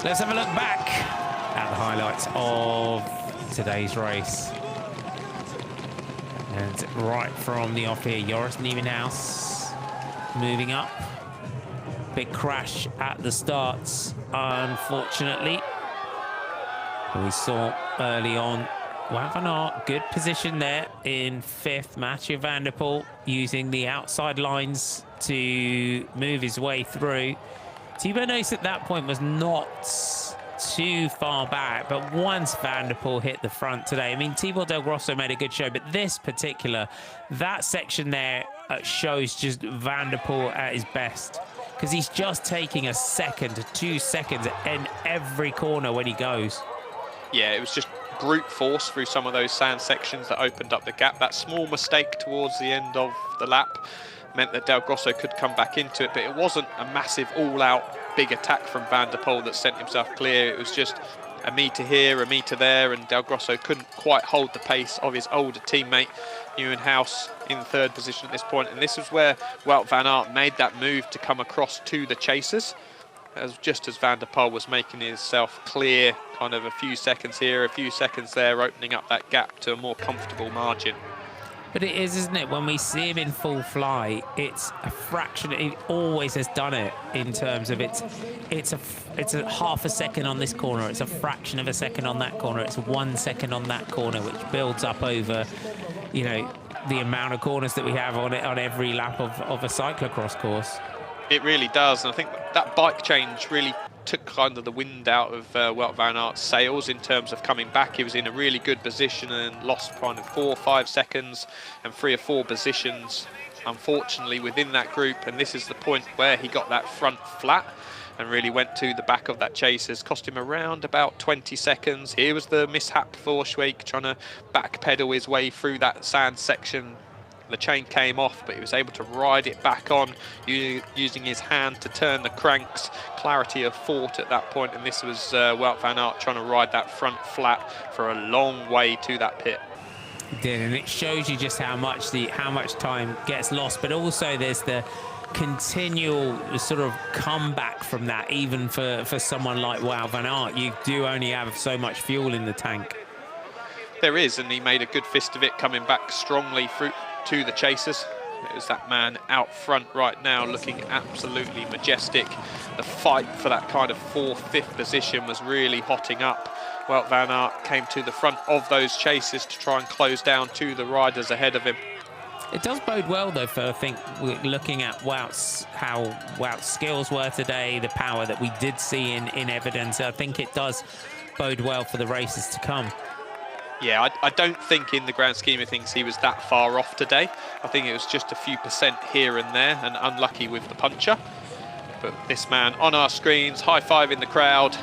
Let's have a look back at the highlights of today's race. And right from the off here, Joris Nieuwenhuis moving up. Big crash at the starts, unfortunately. We saw early on Wout van Aert, good position there in fifth. Mathieu Vanderpool using the outside lines to move his way through. Thibaut Noyes at that point was not too far back, but once Vanderpool hit the front today, I mean, Thibaut Del Grosso made a good show, but this particular, that section there shows just Vanderpool at his best, because he's just taking a second to 2 seconds in every corner when he goes. Yeah, it was just brute force through some of those sand sections that opened up the gap. That small mistake towards the end of the lap meant that Del Grosso could come back into it, but it wasn't a massive all-out big attack from Vanderpool that sent himself clear. It was just a metre here, a metre there, and Del Grosso couldn't quite hold the pace of his older teammate Nieuwenhuis in third position at this point. And this is where Wout van Aert made that move to come across to the chasers, just as Vanderpool was making himself clear, kind of a few seconds here, a few seconds there, opening up that gap to a more comfortable margin. But it is, isn't it? When we see him in full fly, it's a fraction. It always has done it in terms of it's a half a second on this corner. It's a fraction of a second on that corner. It's 1 second on that corner, which builds up over, you know, the amount of corners that we have on every lap of a cyclocross course. It really does, and I think that bike change really took kind of the wind out of Wout van Aert's sails in terms of coming back. He was in a really good position and lost kind of 4 or 5 seconds and 3 or 4 positions, unfortunately, within that group. And this is the point where he got that front flat and really went to the back of that chasers. Cost him around about 20 seconds. Here was the mishap for Schweik, trying to backpedal his way through that sand section. The chain came off, but he was able to ride it back on using his hand to turn the cranks. Clarity of thought at that point, and this was Wout van Aert trying to ride that front flat for a long way to that pit. It did, and it shows you just how much time gets lost, but also there's the continual sort of comeback from that. Even for someone like Wout van Aert, you do only have so much fuel in the tank. There is, and he made a good fist of it, coming back strongly through to the chasers. It was that man out front right now looking absolutely majestic. The fight for that kind of 4th, 5th position was really hotting up. Wout van Aert came to the front of those chasers to try and close down to the riders ahead of him. It does bode well, though, for, I think, looking at how Wout's skills were today, the power that we did see in evidence. I think it does bode well for the races to come. Yeah, I don't think in the grand scheme of things he was that far off today. I think it was just a few percent here and there, and unlucky with the puncher. But this man on our screens, high-fiving the crowd,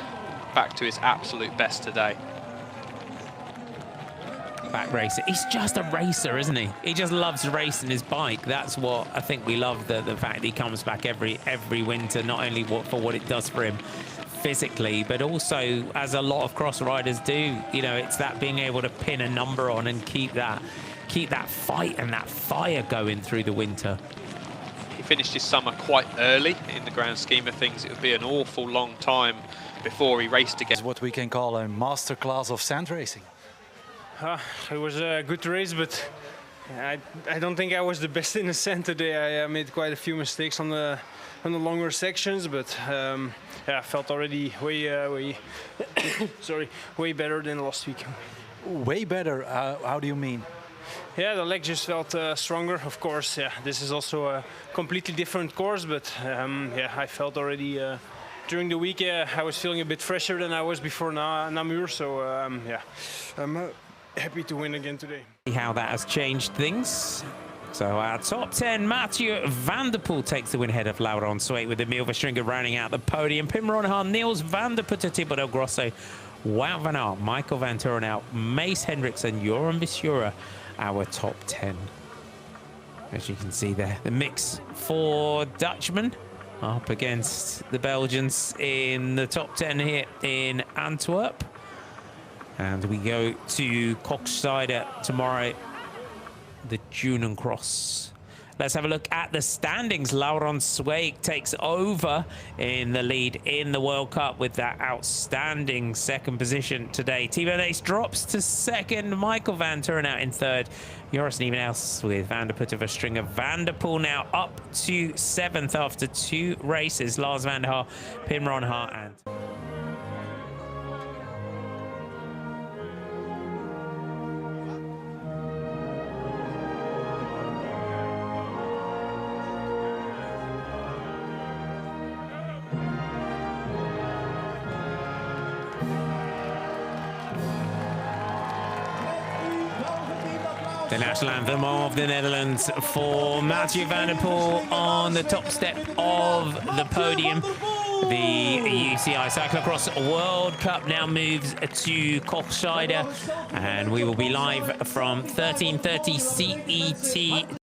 back to his absolute best today. Back racer. He's just a racer, isn't he? He just loves racing his bike. That's what I think we love, the fact that he comes back every winter, not only for what it does for him physically, but also, as a lot of cross riders do, you know, it's that being able to pin a number on and keep that fight and that fire going through the winter. He finished his summer quite early in the grand scheme of things. It would be an awful long time before he raced again. It's what we can call a masterclass of sand racing. It was a good race, but I don't think I was the best in the sand today. I made quite a few mistakes on the longer sections, but yeah, I felt already way better than last week. Way better? How do you mean? Yeah, the leg just felt stronger. Of course, yeah, this is also a completely different course, but yeah, I felt already during the week, I was feeling a bit fresher than I was before Namur, so yeah, I'm happy to win again today. See how that has changed things. So our top 10, Mathieu Vanderpool takes the win ahead of Laurent Sweik, with Emil Verstringer rounding out the podium. Pim Ronnehan, Niels van der Putten, Thibaut Del Grosso, Wout van Aert, Michael van Turenhout, Mace Hendrickson, Joran Visura, our top 10. As you can see there, the mix for Dutchmen up against the Belgians in the top 10 here in Antwerp. And we go to Koksijde tomorrow, the Dune Cross let's have a look at the standings. Laurent Zweig takes over in the lead in the World Cup with that outstanding second position today. Thibaut Nace drops to second. Michael van Turnhout in third. Joris Nievenhuis with Van der Putten Verstringer. Vanderpool now up to seventh after 2 races. Lars van der Haar, Pim Ronhaar and... The national anthem of the Netherlands for Mathieu van der Poel on the top step of the podium. The UCI Cyclo-cross World Cup now moves to Kochscheide, and we will be live from 13:30 CET